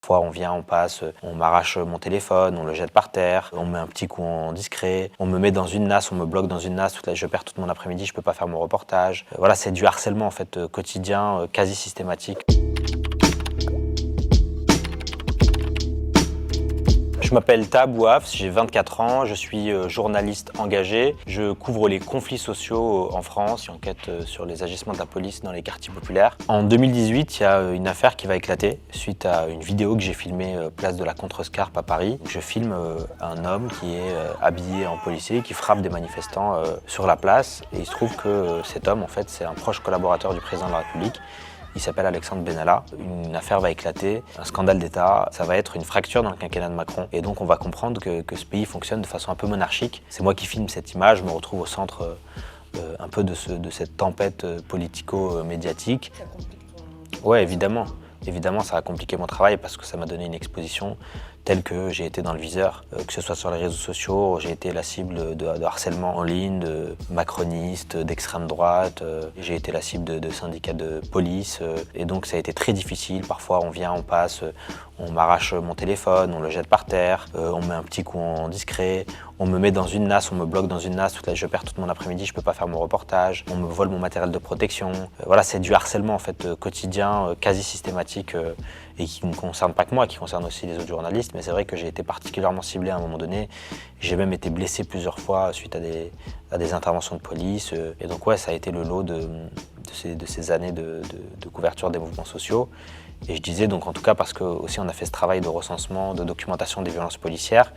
Parfois, on vient, on passe, on m'arrache mon téléphone, on le jette par terre, on me met un petit coup en discret, on me met dans une nasse, on me bloque dans une nasse, je perds tout mon après-midi, je peux pas faire mon reportage. Voilà, c'est du harcèlement en fait quotidien, quasi systématique. Je m'appelle Taha Bouafs, j'ai 24 ans, je suis journaliste engagé. Je couvre les conflits sociaux en France, j'enquête sur les agissements de la police dans les quartiers populaires. En 2018, il y a une affaire qui va éclater suite à une vidéo que j'ai filmée place de la Contrescarpe à Paris. Je filme un homme qui est habillé en policier, qui frappe des manifestants sur la place. Et il se trouve que cet homme, en fait, c'est un proche collaborateur du président de la République. Il s'appelle Alexandre Benalla. Une affaire va éclater, un scandale d'État, ça va être une fracture dans le quinquennat de Macron. Et donc on va comprendre que ce pays fonctionne de façon un peu monarchique. C'est moi qui filme cette image, je me retrouve au centre un peu de cette tempête politico-médiatique. Ça complique ton... Ouais, évidemment. Évidemment, ça a compliqué mon travail parce que ça m'a donné une exposition telle que j'ai été dans le viseur. Que ce soit sur les réseaux sociaux, j'ai été la cible de harcèlement en ligne, de macronistes, d'extrême droite. J'ai été la cible de syndicats de police. Et donc ça a été très difficile. Parfois, on vient, on passe, on m'arrache mon téléphone, on le jette par terre, on me met un petit coup en discret, on me met dans une nasse, on me bloque dans une nasse, je perds tout mon après-midi, je peux pas faire mon reportage, on me vole mon matériel de protection. Voilà, c'est du harcèlement en fait quotidien, quasi systématique et qui ne concerne pas que moi, qui concerne aussi les autres journalistes. Mais c'est vrai que j'ai été particulièrement ciblé à un moment donné. J'ai même été blessé plusieurs fois suite à des interventions de police. Et donc ouais, ça a été le lot de ces années de couverture des mouvements sociaux. Et je disais donc en tout cas parce que aussi on a fait ce travail de recensement, de documentation des violences policières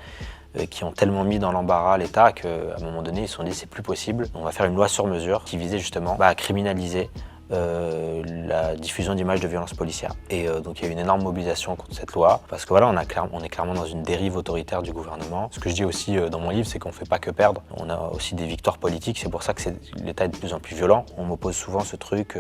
qui ont tellement mis dans l'embarras l'État qu'à un moment donné ils se sont dit c'est plus possible. On va faire une loi sur mesure qui visait justement à criminaliser la diffusion d'images de violences policières. Et donc il y a eu une énorme mobilisation contre cette loi parce que voilà, on est clairement dans une dérive autoritaire du gouvernement. Ce que je dis aussi dans mon livre, c'est qu'on ne fait pas que perdre. On a aussi des victoires politiques, c'est pour ça que l'État est de plus en plus violent. On m'oppose souvent ce truc,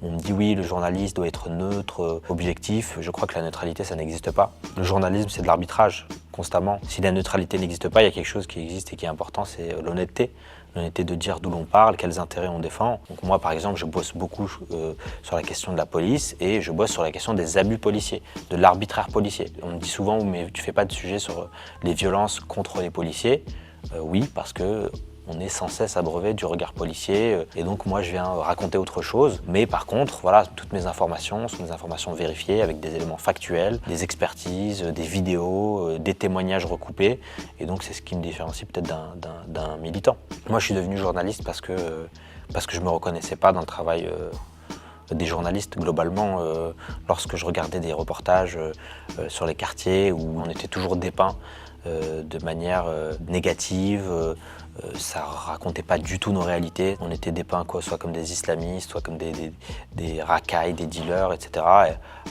on me dit oui, le journaliste doit être neutre, objectif. Je crois que la neutralité, ça n'existe pas. Le journalisme, c'est de l'arbitrage, constamment. Si la neutralité n'existe pas, il y a quelque chose qui existe et qui est important, c'est l'honnêteté. L'honnêteté de dire d'où l'on parle, quels intérêts on défend. Donc moi, par exemple, je bosse beaucoup sur la question de la police et je bosse sur la question des abus policiers, de l'arbitraire policier. On me dit souvent, mais tu fais pas de sujet sur les violences contre les policiers. Oui, parce que on est sans cesse abreuvé du regard policier et donc moi je viens raconter autre chose. Mais par contre, voilà, toutes mes informations sont des informations vérifiées avec des éléments factuels, des expertises, des vidéos, des témoignages recoupés. Et donc c'est ce qui me différencie peut-être d'un militant. Moi je suis devenu journaliste parce que je me reconnaissais pas dans le travail des journalistes globalement. Lorsque je regardais des reportages sur les quartiers où on était toujours dépeint de manière négative, ça racontait pas du tout nos réalités. On était dépeints soit comme des islamistes, soit comme des racailles, des dealers, etc.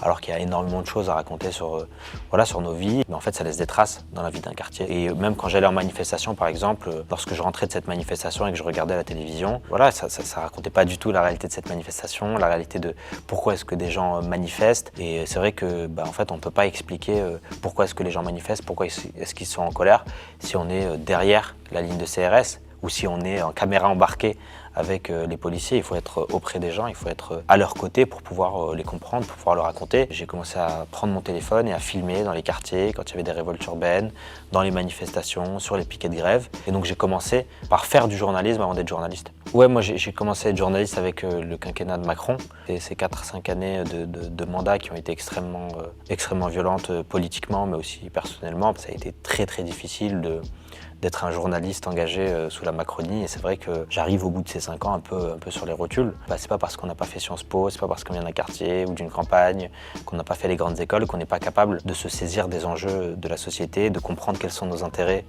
Alors qu'il y a énormément de choses à raconter sur nos vies. Mais en fait, ça laisse des traces dans la vie d'un quartier. Et même quand j'allais en manifestation, par exemple, lorsque je rentrais de cette manifestation et que je regardais la télévision, voilà, ça racontait pas du tout la réalité de cette manifestation, la réalité de pourquoi est-ce que des gens manifestent. Et c'est vrai que, en fait, on peut pas expliquer pourquoi est-ce que les gens manifestent, pourquoi est-ce qu'ils sont en colère, si on est derrière la ligne de CRS ou si on est en caméra embarquée avec les policiers. Il faut être auprès des gens, il faut être à leur côté pour pouvoir les comprendre, pour pouvoir leur raconter. J'ai commencé à prendre mon téléphone et à filmer dans les quartiers quand il y avait des révoltes urbaines, dans les manifestations, sur les piquets de grève. Et donc j'ai commencé par faire du journalisme avant d'être journaliste. Ouais, moi j'ai commencé à être journaliste avec le quinquennat de Macron. Et ces 4-5 années de mandat qui ont été extrêmement violentes politiquement, mais aussi personnellement. Ça a été très très difficile d'être un journaliste engagé sous la Macronie. Et c'est vrai que j'arrive au bout de ces 5 ans un peu sur les rotules. C'est pas parce qu'on n'a pas fait Sciences Po, c'est pas parce qu'on vient d'un quartier ou d'une campagne, qu'on n'a pas fait les grandes écoles, qu'on n'est pas capable de se saisir des enjeux de la société, de comprendre quels sont nos intérêts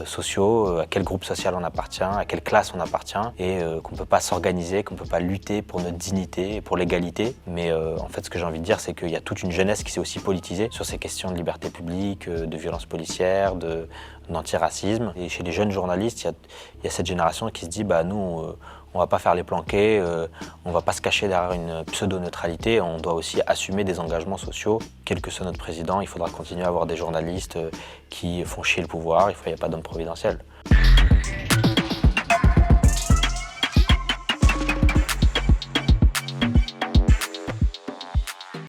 sociaux, à quel groupe social on appartient, à quelle classe on appartient, et qu'on ne peut pas s'organiser, qu'on ne peut pas lutter pour notre dignité, pour l'égalité. Mais en fait, ce que j'ai envie de dire, c'est qu'il y a toute une jeunesse qui s'est aussi politisée sur ces questions de liberté publique, de violence policière, d'antiracisme. Et chez les jeunes journalistes, il y a cette génération qui se dit nous, on va pas faire les planqués, on va pas se cacher derrière une pseudo-neutralité, on doit aussi assumer des engagements sociaux. Quel que soit notre président, il faudra continuer à avoir des journalistes qui font chier le pouvoir, il n'y a pas d'homme providentiel.